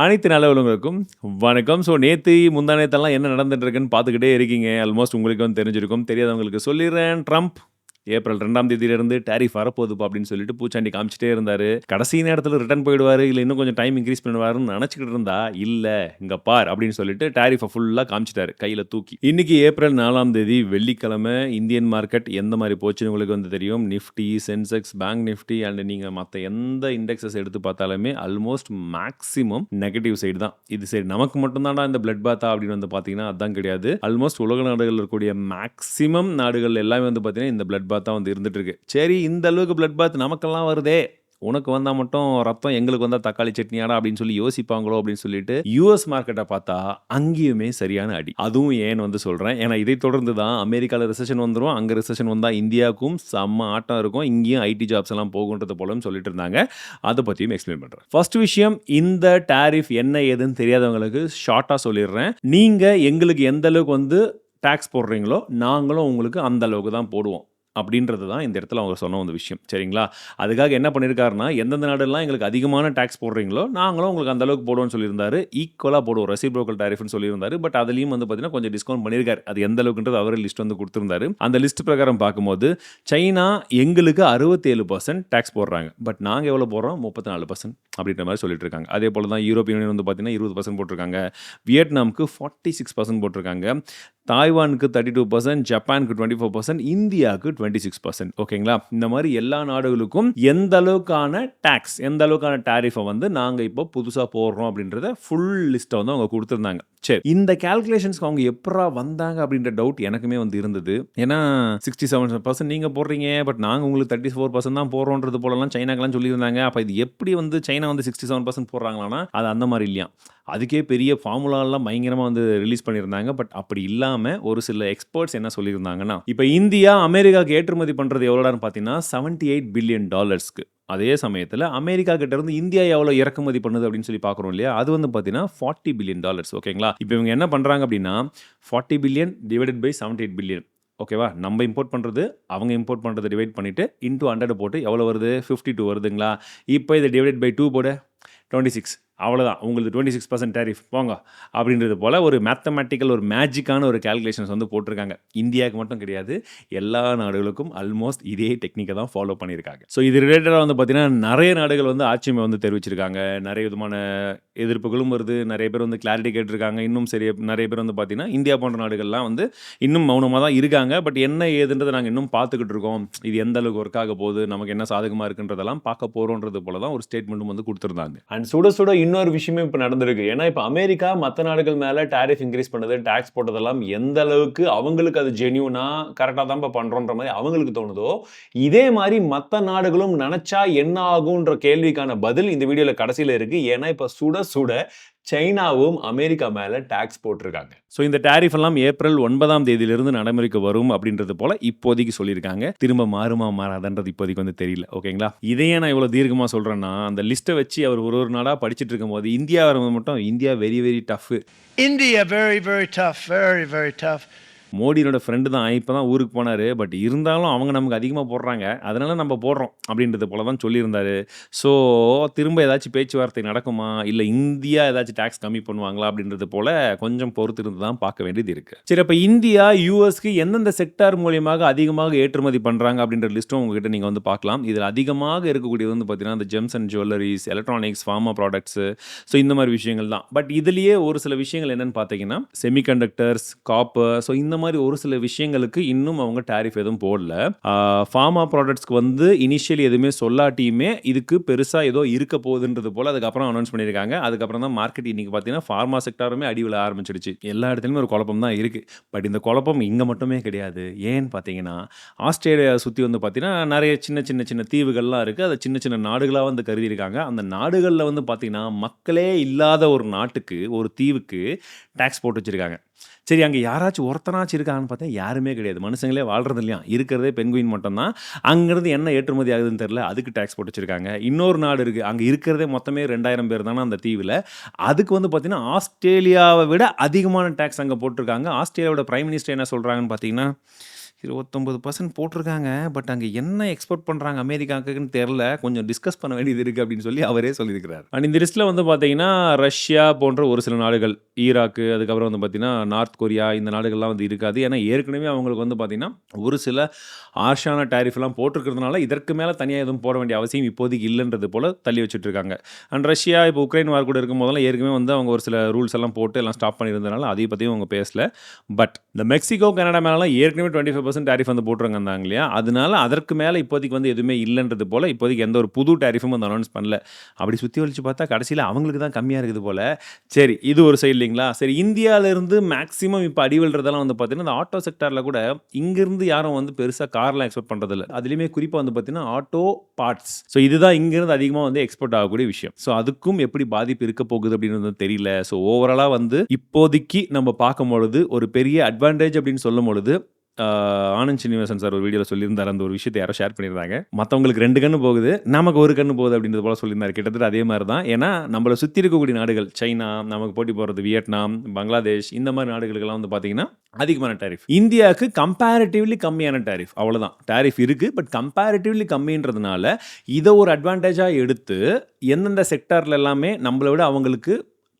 அனைத்து நல்லவர்களுக்கும் வணக்கம். ஸோ நேத்து, முந்தா நேத்தெல்லாம் என்ன நடந்துட்டு இருக்குன்னு பார்த்துக்கிட்டே இருக்கீங்க. ஆல்மோஸ்ட் உங்களுக்கு வந்து தெரிஞ்சிருக்கும். தெரியாதவங்களுக்கு சொல்லிடுறேன். ட்ரம்ப் ஏப்ரல் 2ஆம் தேதியிலிருந்து டாரிஃப் வரப்போகுதுப்பா அப்படின்னு சொல்லிட்டு பூச்சாண்டி காமிச்சிட்டே இருந்தாரு. கடைசி நேரத்தில் ரிட்டர்ன் போயிடுவாரு, இல்லை இன்னும் கொஞ்சம் டைம் இன்க்ரீஸ் பண்ணுவாருன்னு நினச்சிக்கிட்டு இருந்தா, இல்லை இங்கே பார் அப்படின்னு சொல்லிட்டு டாரிஃபை ஃபுல்லாக காமிச்சிட்டாரு கையில் தூக்கி. இன்னைக்கு ஏப்ரல் 4ஆம் தேதி வெள்ளிக்கிழமை இந்தியன் மார்க்கெட் எந்த மாதிரி போச்சுன்னு உங்களுக்கு வந்து தெரியும். Nifty, Sensex, bank Nifty and நீங்கள் மற்ற எந்த இண்டெக்ஸஸ் எடுத்து பார்த்தாலுமே ஆல்மோஸ்ட் மேக்ஸிமம் நெகட்டிவ் சைடு தான். இது சரி நமக்கு மட்டும்தான்டா இந்த பிளட் பாத்தா அப்படின்னு வந்து பார்த்தீங்கன்னா அதுதான் கிடையாது. ஆல்மோஸ்ட் உலக நாடுகளில் இருக்கக்கூடிய மேக்ஸிமம் நாடுகள் எல்லாமே வந்து பார்த்தீங்கன்னா இந்த பிளட் பாத் தான் வந்து இருந்துட்டு இருக்கு. சரி, இந்த அளவுக்கு பிளட் பாத் நமக்கெல்லாம் வருதே, உனக்கு வந்தா மட்டும் ரத்தம், எங்களுக்கு வந்தா தக்காளி சட்னியாடா அப்படின்னு சொல்லி யோசிப்பாங்களோ அப்படின்னு சொல்லிட்டு யூஎஸ் மார்க்கெட்டை பார்த்தா அங்கேயுமே சரியான அடி. அதுவும் ஏன்னு வந்து சொல்றேன். ஏன்னா இதை தொடர்ந்து தான் அமெரிக்காவில் ரிசெஷன் வந்துடும், அங்கே ரிசெஷன் வந்தா இந்தியாவுக்கும் செம்ம ஆட்டம் இருக்கும், இங்கேயும் ஐடி ஜாப்ஸ் எல்லாம் போகுன்றது போலன்னு சொல்லிட்டு இருந்தாங்க. அதை பற்றியும் எக்ஸ்பிளைன் பண்றேன். ஃபர்ஸ்ட் விஷயம், இந்த டாரிஃப் என்ன ஏதுன்னு தெரியாதவங்களுக்கு ஷார்ட்டா சொல்லிடுறேன். நீங்க எங்களுக்கு எந்த அளவுக்கு வந்து டாக்ஸ் போடுறீங்களோ நாங்களும் உங்களுக்கு அந்த அளவுக்கு தான் போடுவோம் அப்படின்றது தான் இந்த இடத்துல அவங்க சொன்ன ஒரு விஷயம். சரிங்களா? அதுக்காக என்ன பண்ணியிருக்காருன்னா, எந்தெந்த நாடெல்லாம் எங்களுக்கு அதிகமான டாக்ஸ் போடுறீங்களோ நாங்களும் உங்களுக்கு அந்த அளவுக்கு போடுவோம்னு சொல்லியிருந்தாரு. ஈக்குவலாக போடுவோம், ரெசிப்ரோக்கல் டாரிஃப்னு சொல்லியிருந்தாரு. பட் அதுலேயும் வந்து பார்த்தீங்கன்னா கொஞ்சம் டிஸ்கவுண்ட் பண்ணியிருக்காரு. அது எந்த அளவுக்குன்றது அவரே லிஸ்ட் வந்து கொடுத்துருந்தாரு. அந்த லிஸ்ட் பிரகாரம் பார்க்கும்போது சைனா எங்களுக்கு 67% டாக்ஸ் போடுறாங்க, பட் நாங்கள் எவ்வளோ போடுறோம்? 34% அப்படின்ற மாதிரி சொல்லிட்டு இருக்காங்க. அதே போல் தான் யூரோப்பியன் யூனியன் வந்து பார்த்தீங்கன்னா 20% போட்டிருக்காங்க, வியட்நாமுக்கு 46% போட்டிருக்காங்க, தாய்வானுக்கு 32%, ஜப்பானுக்கு 24%, இந்தியாவுக்கு 26%. ஓகேங்களா? இந்த மாதிரி எல்லா நாடுகளுக்கும் எந்த அளவுக்கான டாக்ஸ், எந்த அளவுக்கான டாரிஃபை வந்து நாங்கள் இப்போ புதுசாக போடுறோம் அப்படின்றத ஃபுல் லிஸ்ட்டை வந்து அவங்க கொடுத்துருந்தாங்க. சரி, இந்த கால்குலேஷன்ஸ்க்கு அவங்க எப்படா வந்தாங்க அப்படின்ற டவுட் எனக்குமே வந்து இருந்தது. ஏன்னா 67% நீங்கள் போடுறீங்க, பட் நாங்கள் உங்களுக்கு 34% தான் போடுறோன்றது போலலாம் சைனாக்கெல்லாம் சொல்லியிருந்தாங்க. அப்போ இது எப்படி வந்து சைனா வந்து 67% போடுறாங்களான்னா அது அந்த மாதிரி இல்லையா. அதுக்கே பெரிய ஃபார்முலாலாம் பயங்கரமாக வந்து ரிலீஸ் பண்ணியிருந்தாங்க. பட் அப்படி இல்லாமல் ஒரு சில எக்ஸ்பர்ட்ஸ் என்ன சொல்லியிருந்தாங்கன்னா, இப்போ இந்தியா அமெரிக்காவுக்கு ஏற்றுமதி பண்ணுறது எவ்வளோடான்னு பார்த்தீங்கன்னா $78 பில்லியன். அதே சமயத்தில் அமெரிக்கா கிட்ட இருந்து இந்தியா எவ்வளோ இறக்குமதி பண்ணுது அப்படின்னு சொல்லி பார்க்குறோம் இல்லையா, அது வந்து பார்த்தீங்கன்னா $40 பில்லியன். ஓகேங்களா? இப்போ இவங்க என்ன பண்ணுறாங்க அப்படின்னா 40 பில்லியன் டிவைடட் பை 78 பில்லியன். ஓகேவா? நம்ம இம்போர்ட் பண்ணுறது அவங்க இம்போர்ட் பண்ணுறதை டிவைட் பண்ணிவிட்டு இன்டூ 100 போட்டு எவ்வளோ வருது? 52 வருதுங்களா? இப்போ இதை டிவைட் பை 2 போட 26. அவ்வளோதான், உங்களுக்கு 26% டேரிஃப் போங்க அப்படின்றது போல் ஒரு மேத்தமெட்டிக்கல், ஒரு மேஜிக்கான ஒரு கால்குலேஷன்ஸ் வந்து போட்டிருக்காங்க. இந்தியாவுக்கு மட்டும் கிடையாது, எல்லா நாடுகளுக்கும் ஆல்மோஸ்ட் இதே டெக்னிக்கை தான் ஃபாலோ பண்ணியிருக்காங்க. ஸோ இது ரிலேட்டடாக வந்து பார்த்தீங்கன்னா நிறைய நாடுகள் வந்து ஆட்சிமை வந்து தெரிவிச்சிருக்காங்க. நிறைய விதமான எதிர்ப்புகளும் வருது. நிறைய பேர் வந்து கிளாரிட்டி கேட்டிருக்காங்க. இன்னும் சரி, நிறைய பேர் வந்து பார்த்தீங்கன்னா இந்தியா போன்ற நாடுகள்லாம் வந்து இன்னும் மௌனமாக தான் இருக்காங்க. பட் என்ன ஏதுன்றதை நாங்கள் இன்னும் பார்த்துக்கிட்டு இருக்கோம். இது எந்த அளவுக்கு ஒர்க் ஆக போகுது, நமக்கு என்ன சாதகமாக இருக்குன்றதெல்லாம் பார்க்க போகிறோன்றது போல தான் ஒரு ஸ்டேட்மெண்ட்டும் வந்து கொடுத்துருந்தாங்க. அண்ட் சுட சுட இன்னொரு விஷயமே இப்போ நடந்திருக்கு. ஏன்னா இப்போ அமெரிக்கா மற்ற நாடுகள் மேலே டாரிஃப் இன்க்ரீஸ் பண்ணது, டாக்ஸ் போட்டதெல்லாம் எந்த அளவுக்கு அவங்களுக்கு அது ஜென்யூனா கரெக்டாக தான் இப்போ பண்ணுறோன்ற மாதிரி அவங்களுக்கு தோணுதோ, இதே மாதிரி மற்ற நாடுகளும் நினச்சா என்ன ஆகுன்ற கேள்விக்கான பதில் இந்த வீடியோவில் கடைசியில் இருக்குது. ஏன்னா இப்போ சுட சுட சைனாவும் அமெரிக்கா மேலே டாக்ஸ் போட்டிருக்காங்க. ஸோ இந்த டாரிஃப் எல்லாம் ஏப்ரல் 9ஆம் தேதியிலிருந்து நடைமுறைக்கு வரும் அப்படின்றது போல இப்போதைக்கு சொல்லியிருக்காங்க. திரும்ப மாறுமா மாறாதன்றது இப்போதைக்கு வந்து தெரியல. ஓகேங்களா? இதையே நான் இவ்வளோ தீர்க்கமாக சொல்கிறேன்னா, அந்த லிஸ்ட்டை வச்சு அவர் ஒரு நாடாக படிச்சுட்டு இருக்கும்போது இந்தியா வரும்போது மட்டும் India very very tough, India very very tough, very very tough. மோடியோட ஃப்ரெண்டு தான், இப்போ தான் ஊருக்கு போனார். பட் இருந்தாலும் அவங்க நமக்கு அதிகமாக போடுறாங்க, அதனால நம்ம போடுறோம் அப்படின்றது போல தான் சொல்லியிருந்தாரு. ஸோ திரும்ப ஏதாச்சும் பேச்சுவார்த்தை நடக்குமா, இல்லை இந்தியா ஏதாச்சும் டேக்ஸ் கம்மி பண்ணுவாங்களா அப்படின்றது போல கொஞ்சம் பொறுத்து இருந்து தான் பார்க்க வேண்டியது இருக்குது. சரி, அப்போ இந்தியா யூஎஸ்க்கு எந்தெந்த செக்டார் மூலியமாக அதிகமாக ஏற்றுமதி பண்ணுறாங்க அப்படின்ற லிஸ்ட்டும் உங்ககிட்ட நீங்கள் வந்து பார்க்கலாம். இதில் அதிகமாக இருக்கக்கூடியது வந்து பார்த்தீங்கன்னா இந்த gems and jewelleries, electronics, pharma products, so இந்த மாதிரி விஷயங்கள் தான். பட் இதுலேயே ஒரு சில விஷயங்கள் என்னென்னு பார்த்தீங்கன்னா செமிகண்டக்டர்ஸ், காப்பர், ஸோ இந்த மாதிரி ஒரு சில விஷயங்களுக்கு இன்னும் அவங்க டாரிஃப் எதுவும் போடல. ஃபார்மா ப்ராடக்ட்ஸ்க்கு வந்து இனிஷியலி எதுவுமே சொல்லாட்டியுமே இதுக்கு பெருசாக ஏதோ இருக்க போகுதுன்றது போல் அதுக்கப்புறம் அனௌன்ஸ் பண்ணியிருக்காங்க. அதுக்கப்புறம் தான் மார்க்கெட் இன்னைக்கு பார்த்தீங்கன்னா ஃபார்மா செக்டாருமே அடிவில் ஆரம்பிச்சிடுச்சு. எல்லா இடத்துலையுமே ஒரு குழப்பம் தான் இருக்குது. பட் இந்த குழப்பம் இங்கே மட்டுமே கிடையாது. ஏன்னு பார்த்தீங்கன்னா ஆஸ்திரேலியா சுற்றி வந்து பார்த்தீங்கன்னா நிறைய சின்ன சின்ன சின்ன தீவுகள்லாம் இருக்குது. அதை சின்ன சின்ன நாடுகளாக வந்து கருதியிருக்காங்க. அந்த நாடுகளில் வந்து பார்த்தீங்கன்னா மக்களே இல்லாத ஒரு நாட்டுக்கு, ஒரு தீவுக்கு டாக்ஸ் போட்டு வச்சுருக்காங்க. சரி, அங்கே யாராச்சும் ஒருத்தனாச்சும் இருக்காங்கன்னு பார்த்தா யாருமே கிடையாது. மனுஷங்களே வாழ்றது இல்லையா, இருக்கிறதே பென்குயின் மட்டும்தான். அங்கேருந்து என்ன ஏற்றுமதி ஆகுதுன்னு தெரியல, அதுக்கு டேக்ஸ் போட்டு வச்சுருக்காங்க. இன்னொரு நாடு இருக்குது, அங்கே இருக்கிறதே மொத்தமே 2000 பேர் தானே அந்த தீவில். அதுக்கு வந்து பார்த்திங்கன்னா ஆஸ்திரேலியாவை விட அதிகமான டேக்ஸ் அங்கே போட்டிருக்காங்க. ஆஸ்திரேலியாவோட பிரைம் மினிஸ்டர் என்ன சொல்கிறாங்கன்னு பார்த்தீங்கன்னா, 29% போட்டிருக்காங்க. பட் அங்க என்ன எக்ஸ்போர்ட் பண்றாங்க அமெரிக்காக்குன்னு தெரியல. கொஞ்சம் டிஸ்கஸ் பண்ண வேண்டியது இருக்கு அப்படின்னு சொல்லி அவரே சொல்லியிருக்கிறார். அண்ட் இந்த லிஸ்ட்ல வந்து பார்த்தீங்கன்னா, ரஷ்யா போன்ற ஒரு சில நாடுகள், ஈராக்கு, அதுக்கப்புறம் வந்து பார்த்தீங்கன்னா, நார்த் கொரியா இந்த நாடுகள்லாம் வந்து இருக்காது. ஏன்னா ஏற்கனவே அவங்களுக்கு வந்து பார்த்தீங்கன்னா, ஒரு சில ஹார்ஷான டாரிஃப்லாம் போட்டிருக்கிறதுனால, இதற்கு மேல தனியா எதுவும் போட வேண்டிய அவசியம் இப்போதைக்கு இல்லன்றது போல தள்ளி வச்சுட்டு இருக்காங்க. அண்ட் ரஷ்யா இப்போ உக்ரைன் வார் கூட இருக்கும்போதெல்லாம் ஏற்கனவே வந்து அவங்க ஒரு சில ரூல்ஸ் எல்லாம் போட்டு எல்லாம் ஸ்டாப் பண்ணியிருந்தனால அதை பற்றியும் அவங்க பேசல. பட் இந்த மெக்சிகோ, கனடா மேலலாம் ஏற்கனவே 25% டாரிஃப் வந்து போட்டுருந்தாங்க இல்லையா? அதனால அதற்கு மேல இப்போதைக்கு வந்து எதுவுமே இல்லன்றது போல இப்போதைக்கு எந்த ஒரு புது டாரிஃபும் வந்து அனௌன்ஸ் பண்ணல. அப்படி சுத்தி வலிச்சு பார்த்தா கடைசியில அவங்களுக்கு தான் கம்மியா இருக்குது போல. சரி, இது ஒரு சைடு இல்லைங்களா? சரி, இந்தியாவிலிருந்து மேக்ஸிமம் இப்போ அடி விழுறதெல்லாம் வந்து பார்த்தீங்கன்னா, இந்த ஆட்டோ செக்டார்ல கூட இங்கிருந்து யாரும் வந்து பெருசா கார்லாம் எக்ஸ்போர்ட் பண்றதில்ல. அதுலயுமே குறிப்பா வந்து பார்த்தீங்கன்னா, ஆட்டோ பார்ட்ஸ். ஸோ இதுதான் இங்கிருந்து அதிகமா வந்து எக்ஸ்போர்ட் ஆகக்கூடிய விஷயம். ஸோ அதுக்கும் எப்படி பாதிப்பு இருக்க போகுது அப்படின்றது தெரியல. ஸோ ஓவராலா வந்து இப்போதைக்கு நம்ம பார்க்கும்பொழுது ஒரு பெரிய அட்வான்டேஜ் அப்படின்னு சொல்லும்பொழுது, ஆனந்த் ஸ்ரீனிவாசன் சார் ஒரு வீடியோல சொல்லியிருந்தாரு. அந்த ஒரு விஷயத்தை யாரோ ஷேர் பண்ணியிருந்தாங்க. மத்தவங்களுக்கு 2 கண்ணு போகுது, நமக்கு 1 கண்ணு போகுது அப்படின்றது போல சொல்லியிருந்தாரு. கிட்டத்தட்ட அதே மாரி தான். ஏன்னா நம்மள சுத்தி இருக்கக்கூடிய நாடுகள் சைனா, நமக்கு போட்டி போடுறது வியட்நாம், பங்களாதேஷ் இந்த மாரி நாடுகளுக்கெல்லாம் வந்து பார்த்தீங்கன்னா, அதிகமான டாரிஃப். இந்தியாவுக்கு கம்பேரிட்டிவ்லி கம்மியான டாரிஃப். அவ்வளோதான். டாரிஃப் இருக்கு. பட் கம்பேரிட்டிவ்லி கம்மின்றதுனால இத ஒரு அட்வான்டேஜா எடுத்து எந்தெந்த செக்டார்ல எல்லாமே நம்மள விட அவங்களுக்கு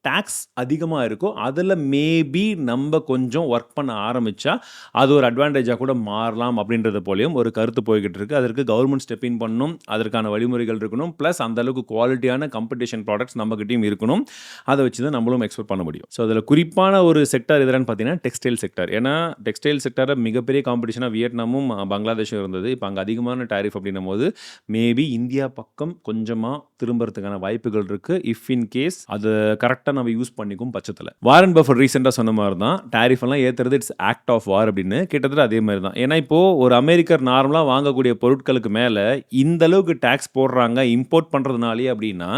டாக்ஸ் அதிகமா இருக்கோ, அதில மேபி நம்ப கொஞ்சம் ஒர்க் பண்ண ஆரம்பிச்சா, அது ஒரு அட்வான்டேஜா கூட மாறலாம் அப்படின்றது போலயும் ஒரு கருத்து போய்க்கிட்டு இருக்கு. அதற்கு கவர்மெண்ட் ஸ்டெப் இன் பண்ணணும். அதற்கான வழிமுறைகள் இருக்கணும். பிளஸ் அந்த அளவுக்கு குவாலிட்டியான காம்படிஷன் ப்ராடக்ட்ஸ் நம்மகிட்டயும் இருக்கணும். அத வச்சு தான் நம்மளும் எக்ஸ்போர்ட் பண்ண முடியும். ஸோ அதில குறிப்பான ஒரு செக்டார் எதுன்னு பார்த்தீங்கன்னா, டெக்ஸ்டைல் செக்டார். ஏன்னா டெக்ஸ்டைல் செக்டார்ல மிகப்பெரிய காம்படிஷனா வியட்நாமும், பங்களாதேஷும் இருந்தது. இப்ப அங்க அதிகமான டாரிஃப் அப்படின்னும்போது, மேபி இந்தியா பக்கம் கொஞ்சமா திரும்புறதுக்கான வாய்ப்புகள் இருக்கு. இஃப் இன் கேஸ் அது கரெக்ட்டா நம்ம யூஸ் பண்ணிக்கும் பட்சத்தில். வாரன் பஃபட் ரீசெண்டாக சொன்ன மாதிரி தான் டாரிஃப் எல்லாம் ஏற்றுறது இட்ஸ் ஆக்ட் ஆஃப் வார் அப்படின்னு. கிட்டத்தட்ட அதே மாதிரி தான். ஏன்னா இப்போ ஒரு அமெரிக்கர் நார்மலாக வாங்கக்கூடிய பொருட்களுக்கு மேலே இந்த அளவுக்கு டேக்ஸ் போடுறாங்க இம்போர்ட் பண்ணுறதுனாலே அப்படின்னா,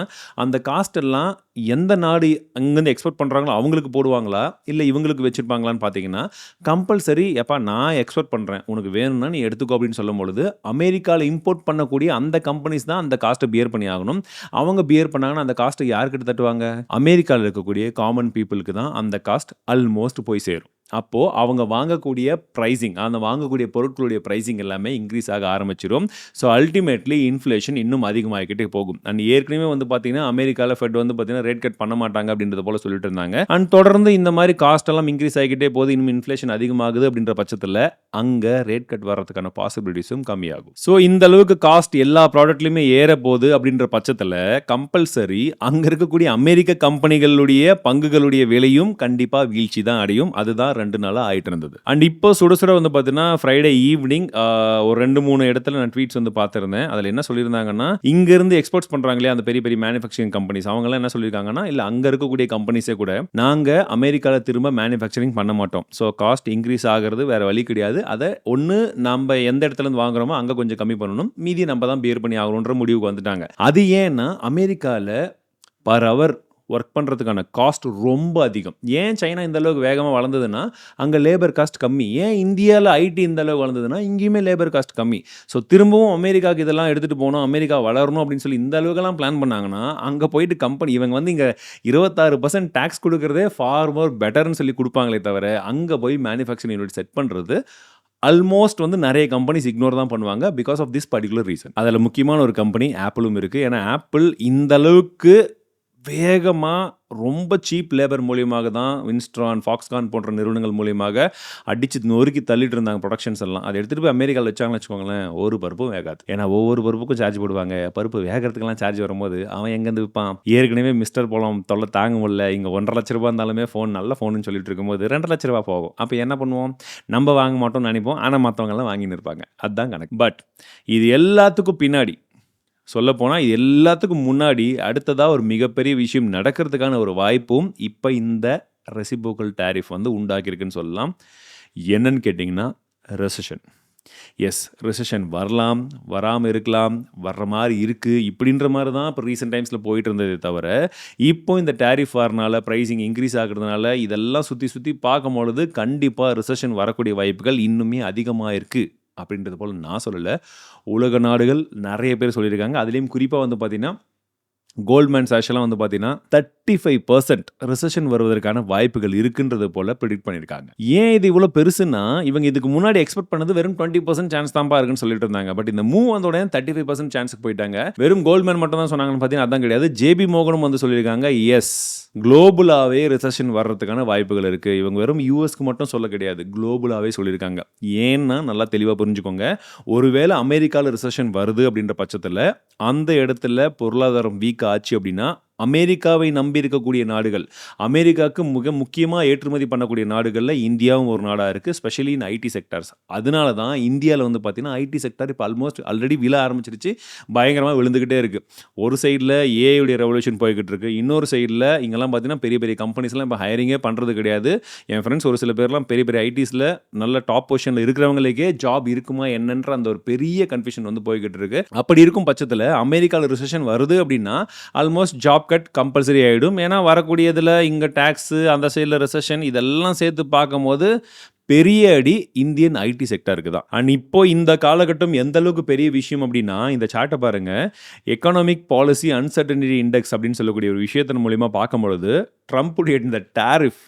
அந்த காஸ்ட் எல்லாம் எந்த நாடு அங்கேருந்து எக்ஸ்போர்ட் பண்ணுறாங்களோ அவங்களுக்கு போடுவாங்களா, இல்லை இவங்களுக்கு வச்சுருப்பாங்களான்னு பார்த்தீங்கன்னா, கம்பல்சரி எப்பா நான் எக்ஸ்போர்ட் பண்ணுறேன், உனக்கு வேணும்னா நீ எடுத்துக்கோ அப்படின்னு சொல்லும் பொழுது, அமெரிக்காவில் இம்போர்ட் பண்ணக்கூடிய அந்த கம்பெனிஸ் தான் அந்த காஸ்ட்டை பியர் பண்ணி ஆகணும். அவங்க பியர் பண்ணாங்கன்னா அந்த காஸ்ட்டை யாருக்கிட்ட தட்டுவாங்க? அமெரிக்காவில் இருக்கக்கூடிய காமன் பீப்புளுக்கு தான் அந்த காஸ்ட் ஆல்மோஸ்ட் போய் சேரும். அப்போ அவங்க வாங்கக்கூடிய பிரைசிங், அந்த வாங்கக்கூடிய பொருட்களுடைய பிரைசிங் எல்லாமே இன்க்ரீஸ் ஆக ஆரம்பிச்சிடும். ஸோ அல்டிமேட்லி இன்ஃப்ளேஷன் இன்னும் அதிகமாகிக்கிட்டே போகும். அண்ட் ஏற்கனவே வந்து பார்த்தீங்கன்னா அமெரிக்காவில் ஃபெட் வந்து பார்த்தீங்கன்னா ரேட் கட் பண்ண மாட்டாங்க அப்படின்றத போல சொல்லிட்டு இருந்தாங்க. அண்ட் தொடர்ந்து இந்த மாதிரி காஸ்ட் எல்லாம் இன்க்ரீஸ் ஆகிக்கிட்டே போகுது, இன்னும் இன்ஃப்ளேஷன் அதிகமாகுது அப்படின்ற பட்சத்தில் அங்கே ரேட் கட் வர்றதுக்கான பாசிபிலிட்டிஸும் கம்மியாகும். ஸோ இந்த அளவுக்கு காஸ்ட் எல்லா ப்ராடக்ட்லையுமே ஏற போகுது அப்படின்ற பட்சத்தில் கம்பல்சரி அங்கே இருக்கக்கூடிய அமெரிக்க கம்பெனிகளுடைய பங்குகளுடைய விலையும் கண்டிப்பாக வீழ்ச்சி தான் அடையும். அதுதான் 2 நாளா ஆயிட்டு இருந்தது. அண்ட் இப்போ சுட சுட வந்து பார்த்தீங்கன்னா ஃப்ரைடே ஈவினிங் ஒரு 2-3 இடத்துல நான் ட்வீட்ஸ் வந்து பார்த்திருந்தேன். அதில் என்ன சொல்லியிருந்தாங்கன்னா, இங்கிருந்து எக்ஸ்போர்ட்ஸ் பண்றாங்க இல்லையா அந்த பெரிய பெரிய மேனுஃபேக்சரிங் கம்பெனிஸ், அவங்கலாம் என்ன சொல்லியிருக்காங்கன்னா, இல்லை அங்கே இருக்கக்கூடிய கம்பெனிஸே கூட நாங்கள் அமெரிக்காவில் திரும்ப மேனுஃபேக்சரிங் பண்ண மாட்டோம். ஸோ காஸ்ட் இன்க்ரீஸ் ஆகிறது வேற வழி கிடையாது. அதை ஒன்று நம்ம எந்த இடத்துல இருந்து வாங்குறோமோ அங்கே கொஞ்சம் கம்மி பண்ணணும், மீதி நம்ம தான் பியர் பண்ணி ஆகணுன்ற முடிவுக்கு வந்துட்டாங்க. அது ஏன்னா அமெரிக்காவில் பர் அவர் ஒர்க் பண்ணுறதுக்கான காஸ்ட் ரொம்ப அதிகம். ஏன் சைனா இந்த அளவுக்கு வேகமாக வளர்ந்ததுன்னா அங்கே லேபர் காஸ்ட் கம்மி. ஏன் இந்தியாவில் ஐடி இந்த அளவுக்கு வளர்ந்ததுன்னா இங்கேயுமே லேபர் காஸ்ட் கம்மி. ஸோ திரும்பவும் அமெரிக்காவுக்கு இதெல்லாம் எடுத்துகிட்டு போகணும், அமெரிக்கா வளரணும் அப்படின்னு சொல்லி இந்த அளவுக்குலாம் பிளான் பண்ணாங்கன்னா, அங்கே போயிட்டு கம்பெனி இவங்க வந்து இங்கே 26% டேக்ஸ் கொடுக்குறதே ஃபார் மோர் பெட்டர்னு சொல்லி கொடுப்பாங்களே தவிர, அங்கே போய் மேனுஃபேக்சரிங் யூனிட் செட் பண்ணுறது ஆல்மோஸ்ட் வந்து நிறைய கம்பெனிஸ் இக்னோர் தான் பண்ணுவாங்க because of this particular reason. அதில் முக்கியமான ஒரு கம்பெனி ஆப்பிளும் இருக்குது. ஏன்னா ஆப்பிள் இந்த அளவுக்கு வேகமாக ரொம்ப சீப் லேபர் மூலியமாக தான் வின்ஸ்ட்ரான், ஃபாக்ஸ்கான் போன்ற நிறுவனங்கள் மூலியமாக அடித்து நொறுக்கி தள்ளிட்டு இருந்தாங்க ப்ரொடக்ஷன்ஸ் எல்லாம். அதை எடுத்துகிட்டு போய் அமெரிக்காவில் வச்சாங்கன்னு வச்சுக்கோங்களேன், ஒரு பருப்பும் வேகாது. ஏன்னா ஒவ்வொரு பருப்புக்கும் சார்ஜ் போடுவாங்க. பருப்பு வேகிறதுக்கெல்லாம் சார்ஜ் வரும்போது அவன் எங்கேருந்து விற்பான்? ஏற்கனவே மிஸ்டர் போலாம் தொல்லை தாங்க முடியல. இங்கே 1,50,000 ரூபா இருந்தாலுமே ஃபோன் நல்ல ஃபோனுன்னு சொல்லிட்டு இருக்கும்போது 2,00,000 ரூபா போகும். அப்போ என்ன பண்ணுவோம்? நம்ம வாங்க மாட்டோம்னு நினைப்போம், ஆனால் மற்றவங்கெல்லாம் வாங்கின்னு இருப்பாங்க. அதுதான் கணக்கு. பட் இது எல்லாத்துக்கும் பின்னாடி சொல்லப்போனால், இது எல்லாத்துக்கும் முன்னாடி அடுத்ததாக ஒரு மிகப்பெரிய விஷயம் நடக்கிறதுக்கான ஒரு வாய்ப்பும் இப்போ இந்த ரெசிப்ரோக்கல் டாரிஃப் வந்து உண்டாக்கியிருக்குன்னு சொல்லலாம். என்னன்னு கேட்டிங்கன்னா, ரெசெஷன். எஸ், ரெசெஷன் வரலாம், வராமல் இருக்கலாம், வர்ற மாதிரி இருக்குது, இப்படின்ற மாதிரி தான் இப்போ ரீசெண்ட் டைம்ஸில் போயிட்டு இருந்ததே தவிர, இப்போ இந்த டாரிஃப் வரனால ப்ரைஸிங் இன்க்ரீஸ் ஆகிறதுனால இதெல்லாம் சுற்றி பார்க்கும்பொழுது கண்டிப்பாக ரெசெஷன் வரக்கூடிய வாய்ப்புகள் இன்னுமே அதிகமாக இருக்குது அப்படின்றது போல் நான் சொல்லலை. உலக நாடுகள் நிறைய பேர் சொல்லியிருக்காங்க. அதுலேயும் குறிப்பாக வந்து பார்த்திங்கன்னா கோல்ட்மேன் சாக்ஸ்லாம் வந்து பார்த்தீங்கன்னா 35% ரிசெஷன் வருவதற்கான வாய்ப்புகள் இருக்குன்றது போல ப்ரிடிக்ட் பண்ணியிருக்காங்க. ஏன் இது இவ்வளோ பெருசுன்னா, இவங்க இதுக்கு முன்னாடி எக்ஸ்பெக்ட் பண்ணது வெறும் 20% சான்ஸ் தான்ப்பா இருக்குன்னு சொல்லிட்டு இருந்தாங்க. பட் இந்த மூவ் வந்த உடனே 35% சான்ஸுக்கு போயிட்டாங்க. வெறும் கோல்ட்மேன் மட்டும் தான் சொன்னாங்கன்னு பார்த்தீங்கன்னா அதான் கிடையாது. ஜேபி மோகனும் வந்து சொல்லியிருக்காங்க, எஸ் குளோபலாகவே ரிசெஷன் வர்றதுக்கான வாய்ப்புகள் இருக்குது. இவங்க வெறும் யூஎஸ்க்கு மட்டும் சொல்ல கிடையாது, குளோபலாகவே சொல்லியிருக்காங்க. ஏன்னா நல்லா தெளிவாக புரிஞ்சுக்கோங்க, ஒருவேளை அமெரிக்காவில் ரிசெஷன் வருது அப்படின்ற பட்சத்தில் அந்த இடத்துல பொருளாதாரம் வீக் ஆச்சு அப்படின்னா அமெரிக்காவை நம்பி இருக்கக்கூடிய நாடுகள், அமெரிக்காவுக்கு மிக முக்கியமாக ஏற்றுமதி பண்ணக்கூடிய நாடுகளில் இந்தியாவும் ஒரு நாடாக இருக்குது, ஸ்பெஷலி இன் ஐடி செக்டர்ஸ். அதனால தான் இந்தியாவில் வந்து பார்த்தீங்கன்னா ஐடி செக்டர் இப்போ ஆல்மோஸ்ட் ஆல்ரெடி விழ ஆரம்பிச்சிருச்சு, பயங்கரமாக விழுந்துக்கிட்டே இருக்குது. ஒரு சைடில் ஏஐடைய ரெவல்யூஷன் போய்கிட்டு இருக்கு, இன்னொரு சைடில் இங்கெல்லாம் பார்த்தீங்கன்னா பெரிய பெரிய கம்பெனிஸ்லாம் இப்போ ஹையரிங்கே பண்ணுறது கிடையாது. என் ஃப்ரெண்ட்ஸ் ஒரு சில பேர்லாம் பெரிய பெரிய ஐடிஸில் நல்ல டாப் பொசிஷனில் இருக்கிறவங்களுக்கே ஜாப் இருக்குமா என்னன்ற அந்த ஒரு பெரிய கன்ஃபியூஷன் வந்து போய்கிட்டு இருக்கு. அப்படி இருக்கும் பட்சத்தில் அமெரிக்காவில் ரிசெஷன் வருது அப்படின்னா ஆல்மோஸ்ட் ஜாப் கட் கம்பல்சரி ஆகிடும். ஏன்னா வரக்கூடியதில் இங்கே டேக்ஸு, அந்த சைடில் ரிசெஷன், இதெல்லாம் சேர்த்து பார்க்கும்போது பெரிய அடி இந்தியன் ஐடி செக்டருக்கு தான். அண்ட் இப்போ இந்த காலகட்டம் எந்த அளவுக்கு பெரிய விஷயம் அப்படின்னா, இந்த சார்ட்டை பாருங்க, எக்கனாமிக் பாலிசி அன்சர்டனிட்டி இண்டெக்ஸ் அப்படின்னு சொல்லக்கூடிய ஒரு விஷயத்தின் மூலிமா பார்க்கும்பொழுது ட்ரம்ப்புடைய இந்த டேரிஃப்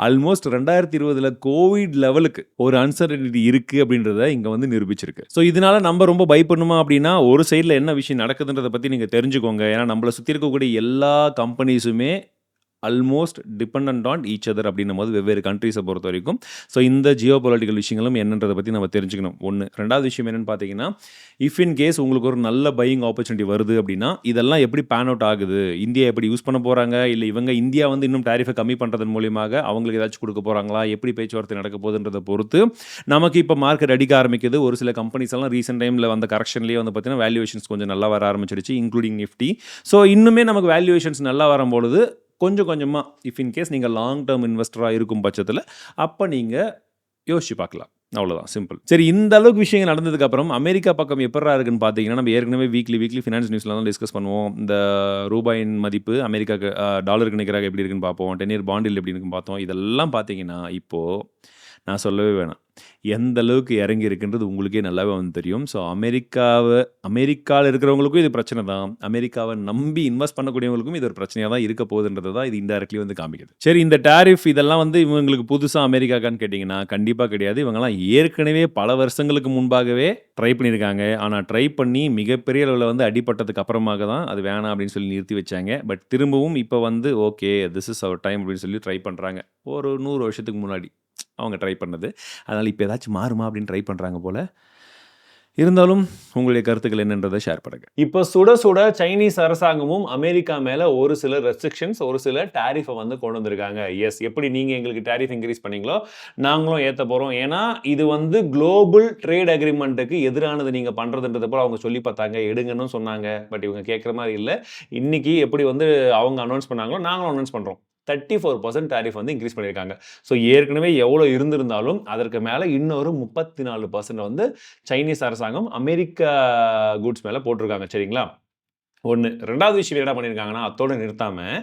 ஆல்மோஸ்ட் 2020 கோவிட் லெவலுக்கு ஒரு அன்சர்டனிட்டி இருக்குது அப்படின்றத இங்கே வந்து நிரூபிச்சிருக்கு. ஸோ இதனால நம்ம ரொம்ப பயப்படணுமா அப்படின்னா, ஒரு சைடில் என்ன விஷயம் நடக்குதுன்றதை பற்றி நீங்கள் தெரிஞ்சுக்கோங்க. ஏன்னா நம்மளை சுற்றி இருக்கக்கூடிய எல்லா கம்பெனிஸுமே almost depend on each other அப்படின்னும் போது வெவ்வேறு கண்ட்ரீஸை பொறுத்த வரைக்கும். ஸோ இந்த ஜியோ பொலிட்டிக்கல் விஷயங்களும் என்னன்றதை பற்றி நம்ம தெரிஞ்சுக்கணும். ஒன்று. ரெண்டாவது விஷயம் என்னென்னு பார்த்தீங்கன்னா, இஃப் இன் கேஸ் உங்களுக்கு ஒரு நல்ல பையிங் ஆப்பர்ச்சுனிட்டி வருது அப்படின்னா இதெல்லாம் எப்படி பேன் அவுட் ஆகுது, இந்தியா எப்படி யூஸ் பண்ண போகிறாங்க, இல்லை இவங்க இந்தியா வந்து இன்னும் டேரிஃபை கம்மி பண்ணுறதன் மூலியமாக அவங்களுக்கு ஏதாச்சும் கொடுக்க போகிறாங்களா, எப்படி பேச்சுவார்த்தை நடக்க போகுதுன்றதை பொறுத்து நமக்கு இப்போ மார்க்கெட் அடிக்க ஆரம்பிக்குது. ஒரு சில கம்பெனிஸ் எல்லாம் ரீசெண்ட் டைமில் வந்த கரெக்ஷன்லேயே வந்து பார்த்தீங்கன்னா வேல்யூவேஷன்ஸ் கொஞ்சம் நல்லா வர ஆரம்பிச்சிடுச்சு, இன்க்ளூடிங் நிஃப்டி. ஸோ இன்னுமே நமக்கு வேல்யூவேஷன்ஸ் நல்லா வரும்பொழுது கொஞ்சம் கொஞ்சமாக இஃப் இன் கேஸ் நீங்கள் லாங் டேர்ம் இன்வெஸ்டராக இருக்கும் பட்சத்தில் அப்போ நீங்கள் யோசிச்சு பார்க்கலாம். அவ்வளோதான், சிம்பிள். சரி, இந்த அளவுக்கு விஷயங்கள் நடந்ததுக்கப்புறம் அமெரிக்கா பக்கம் எப்படா இருக்குன்னு பார்த்தீங்கன்னா, நம்ம ஏற்கனவே வீக்லி ஃபினான்ஸ் நியூஸில் தான் டிஸ்கஸ் பண்ணுவோம். இந்த ரூபாயின் மதிப்பு அமெரிக்காவுக்கு டாலருக்கு நிகராக எப்படி இருக்குன்னு பார்ப்போம், 10 இயர் பாண்டில் எப்படி இருக்குன்னு பார்த்தோம். இதெல்லாம் பார்த்தீங்கன்னா இப்போது நான் சொல்லவே வேணாம், எந்த அளவுக்கு இறங்கி இருக்குன்றது உங்களுக்கே நல்லாவே வந்து தெரியும். ஸோ அமெரிக்காவில் இருக்கிறவங்களுக்கும் இது பிரச்சனை தான், அமெரிக்காவை நம்பி இன்வெஸ்ட் பண்ணக்கூடியவங்களுக்கும் இது ஒரு பிரச்சனையாக தான் இருக்க போகுதுன்றது தான் இது இன்டைரக்ட்லி வந்து காமிக்குது. சரி, இந்த டேரிஃப் இதெல்லாம் வந்து இவங்களுக்கு புதுசாக அமெரிக்காக்கான்னு கேட்டிங்கன்னா கண்டிப்பாக கிடையாது. இவங்கெல்லாம் ஏற்கனவே பல வருஷங்களுக்கு முன்பாகவே ட்ரை பண்ணியிருக்காங்க. ஆனால் ட்ரை பண்ணி மிகப்பெரிய அளவில் வந்து அடிப்பட்டதுக்கு அப்புறமாக தான் அது வேணாம் அப்படின்னு சொல்லி நிறுத்தி வச்சாங்க. பட் திரும்பவும் இப்போ வந்து okay this is our time அப்படின்னு சொல்லி ட்ரை பண்ணுறாங்க. ஒரு 100 வருஷத்துக்கு முன்னாடி அவங்க ட்ரை பண்ணது. அதனால் இப்போ ஏதாச்சும் மாறுமா அப்படின்னு ட்ரை பண்ணுறாங்க போல். இருந்தாலும் உங்களுடைய கருத்துக்கள் என்னன்றதை ஷேர் பண்ணுங்க. இப்போ சுட சுட சைனீஸ் அரசாங்கமும் அமெரிக்கா மேலே ஒரு சில ரெஸ்ட்ரிக்ஷன்ஸ், ஒரு சில டேரிஃபை வந்து கொண்டு வந்திருக்காங்க. எஸ், எப்படி நீங்கள் எங்களுக்கு டேரிஃப் இன்க்ரீஸ் பண்ணீங்களோ நாங்களும் ஏற்ற போகிறோம். ஏன்னா இது வந்து குளோபல் ட்ரேட் அக்ரிமெண்ட்டுக்கு எதிரானது நீங்கள் பண்ணுறதுன்றத போல் அவங்க சொல்லி பார்த்தாங்க, எடுங்கன்னு சொன்னாங்க. பட் இவங்க கேட்குற மாதிரி இல்லை. இன்றைக்கி எப்படி வந்து அவங்க அனௌன்ஸ் பண்ணாங்களோ நாங்களும் அனௌன்ஸ் பண்ணுறோம். 34% டேரிஃப் வந்து இன்க்ரீஸ் பண்ணியிருக்காங்க. ஸோ ஏற்கனவே எவ்வளோ இருந்திருந்தாலும் அதற்கு மேலே இன்னொரு 34% வந்து சைனீஸ் அரசாங்கம் அமெரிக்கா குட்ஸ் மேலே போட்டிருக்காங்க. சரிங்களா, ஒன்று. ரெண்டாவது விஷயம் என்ன பண்ணியிருக்காங்கன்னா, அத்தோடு நிறுத்தாமல்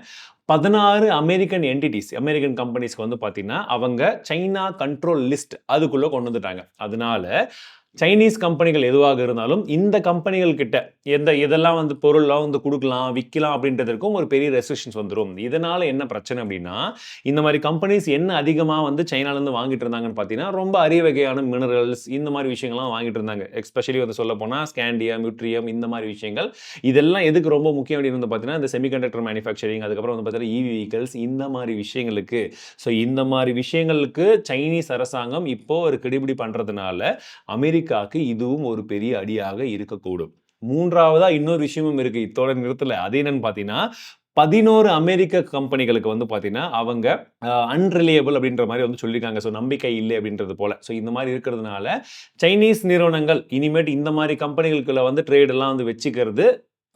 16 அமெரிக்கன் என்டிட்டிஸ், அமெரிக்கன் கம்பெனிஸ்க்கு வந்து பார்த்தீங்கன்னா அவங்க சைனா கண்ட்ரோல் லிஸ்ட் அதுக்குள்ளே கொண்டு வந்துட்டாங்க. அதனால சைனீஸ் கம்பெனிகள் எதுவாக இருந்தாலும் இந்த கம்பெனிகள் கிட்ட எதெல்லாம் வந்து பொருள்லாம் வந்து கொடுக்கலாம், விற்கலாம் அப்படின்றதுக்கும் ஒரு பெரிய ரெஸ்ட்ரிக்ஷன்ஸ் வந்துடும். இதனால் என்ன பிரச்சனை அப்படின்னா, இந்த மாதிரி கம்பெனிஸ் என்ன அதிகமாக வந்து சைனாலேருந்து வாங்கிட்டு இருந்தாங்கன்னு பார்த்தீங்கன்னா, ரொம்ப அரிய வகையான மினரல்ஸ் இந்த மாதிரி விஷயங்கள்லாம் வாங்கிட்டு இருந்தாங்க. எஸ்பெஷலி வந்து சொல்ல போனால் ஸ்கேண்டியம், யூட்ரியம் இந்த மாதிரி விஷயங்கள். இதெல்லாம் எதுக்கு ரொம்ப முக்கியம் அப்படின்னு வந்து பார்த்தீங்கன்னா, இந்த செமிகண்டக்டர் மேனுஃபேக்சரிங், அதுக்கப்புறம் வந்து பார்த்தீங்கன்னா இவி வெஹிக்கல்ஸ் இந்த மாதிரி விஷயங்களுக்கு. ஸோ இந்த மாதிரி விஷயங்களுக்கு சைனீஸ் அரசாங்கம் இப்போ ஒரு கெடுபிடி பண்ணுறதுனால அமெரிக்காவுக்கு இதுவும் ஒரு பெரிய அடியாக இருக்கக்கூடும். மூன்றாவதா இன்னொரு விஷயமும் இருக்கு இத்தோட நிறுத்தல. அது என்னன்னு பார்த்தீங்கன்னா, 11 அமெரிக்க கம்பெனிகளுக்கு வந்து பார்த்தீங்கன்னா அவங்க அன்ரிலையபிள் அப்படின்ற மாதிரி வந்து சொல்லியிருக்காங்க. ஸோ நம்பிக்கை இல்லை அப்படின்றது போல. ஸோ இந்த மாதிரி இருக்கிறதுனால சைனீஸ் நிறுவனங்கள் இனிமேட்டு இந்த மாதிரி கம்பெனிகளுக்குள்ள வந்து ட்ரேடெல்லாம் வந்து வச்சுக்கிறது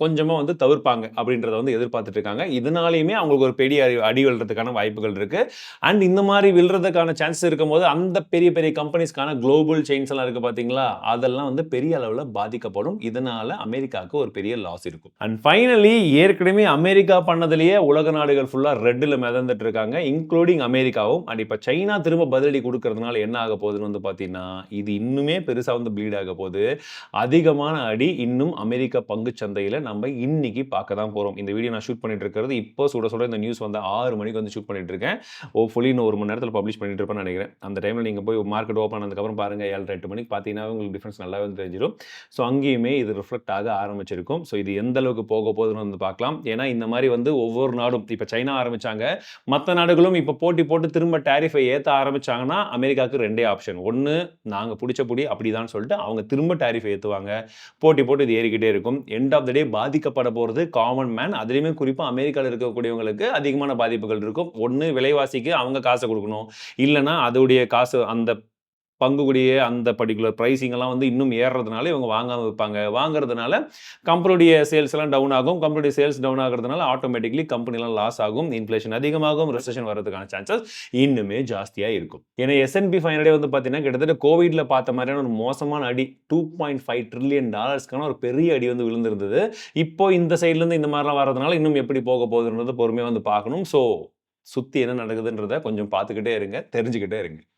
கொஞ்சமாக வந்து தவிர்ப்பாங்க அப்படின்றத வந்து எதிர்பார்த்துட்டு இருக்காங்க. இதனாலையுமே அவங்களுக்கு ஒரு பெரிய அடி விழுறதுக்கான வாய்ப்புகள் இருக்குது. அண்ட் இந்த மாதிரி விழுறதுக்கான சான்ஸ் இருக்கும் போது அந்த பெரிய பெரிய கம்பெனிஸ்க்கான குளோபல் செயின்ஸ் எல்லாம் இருக்குது பார்த்தீங்களா, அதெல்லாம் வந்து பெரிய அளவில் பாதிக்கப்படும். இதனால் அமெரிக்காவுக்கு ஒரு பெரிய லாஸ் இருக்கும். அண்ட் ஃபைனலி ஏற்கனவே அமெரிக்கா பண்ணதுலேயே உலக நாடுகள் ஃபுல்லாக ரெட்டில் மிதந்துட்டு இருக்காங்க, இன்க்ளூடிங் அமெரிக்காவும். அண்ட் இப்போ சைனா திரும்ப பதிலடி கொடுக்கறதுனால என்ன ஆக போகுதுன்னு வந்து பார்த்தீங்கன்னா, இது இன்னுமே பெருசாக வந்து ப்ளீட் ஆக போகுது. அதிகமான அடி இன்னும் அமெரிக்க பங்கு சந்தையில் நம்ம இன்னைக்கு பார்க்க தான் போறோம். இந்த வீடியோ நான் ஷூட் பண்ணிட்டு இருக்கிறது இப்போ சுட சுட இந்த நியூஸ் வந்து 6 மணிக்கு வந்து ஷூட் பண்ணிட்டு இருக்கேன். ஹோப்ஃபுல்லி இன்னும் 1 மணி நேரத்துல பப்ளிஷ் பண்ணிட்டு இருப்பேன்னு நினைக்கிறேன். அந்த டைம்ல நீங்க போய் மார்க்கெட் ஓப்பன் ஆனதுக்கப்புறம் பாருங்க 7:30, 8 மணிக்கு பார்த்தீங்கன்னா உங்களுக்கு டிஃபரன்ஸ் நல்லாவே வந்து தெரிஞ்சிடும். ஸோ அங்கேயுமே இது ரிஃப்ளெக்ட் ஆக ஆரம்பிச்சிருக்கும். ஸோ இது எந்த அளவுக்கு போக போகுதுன்னு வந்து பார்க்கலாம். ஏன்னா இந்த மாதிரி வந்து ஒவ்வொரு நாடும் இப்போ சைனா ஆரம்பிச்சாங்க. மற்ற நாடுகளும் இப்போ போட்டி போட்டு திரும்ப டாரிஃபை ஏற்ற ஆரம்பிச்சாங்கன்னா அமெரிக்காவுக்கு 2 ஆப்ஷன். ஒன்று நாங்க புடிச்ச புடி அப்படிதான் சொல்லிட்டு அவங்க திரும்ப டாரிஃபை ஏற்றுவாங்க. போட்டி போட்டு இது ஏறிக்கிட்டே இருக்கும். எண்ட் ஆஃப் த டே பாதிக்கப்பட போகிறது காமன் மேன். அதுலேயுமே குறிப்பாக அமெரிக்காவில் இருக்கக்கூடியவங்களுக்கு அதிகமான பாதிப்புகள் இருக்கும். ஒன்று விலைவாசிக்கு அவங்க காசை கொடுக்கணும், இல்லைன்னா அதோடைய காசு அந்த பங்குடைய அந்த பர்டிகுலர் பிரைசிங் எல்லாம் வந்து இன்னும் ஏறுறதுனால இவங்க வாங்காம விற்பாங்க. வாங்குறதுனால கம்பெனியுடைய சேல்ஸ் எல்லாம் டவுன் ஆகும். கம்பெனியுடைய சேல்ஸ் டவுன் ஆகுறதுனால ஆட்டோமேட்டிக்லி கம்பெனிலாம் லாஸ் ஆகும். இன்ஃப்ளேஷன் அதிகமாகும். ரெசெஷன் வரதுக்கான சான்சஸ் இன்னுமே ஜாஸ்தியா இருக்கும். ஏன்னா S&P 500 வந்து பார்த்தீங்கன்னா கிட்டத்தட்ட கோவிட்ல பார்த்த மாதிரியான ஒரு மோசமான அடி $2.5 trillion ஒரு பெரிய அடி வந்து விழுந்திருந்தது. இப்போ இந்த சைட்ல இருந்து இந்த மாதிரிலாம் வரதுனால இன்னும் எப்படி போக போகுதுன்றது பொறுமையா வந்து பார்க்கணும். ஸோ சுத்தி என்ன நடக்குதுன்றத கொஞ்சம் பார்த்துக்கிட்டே இருங்க, தெரிஞ்சுக்கிட்டே இருங்க.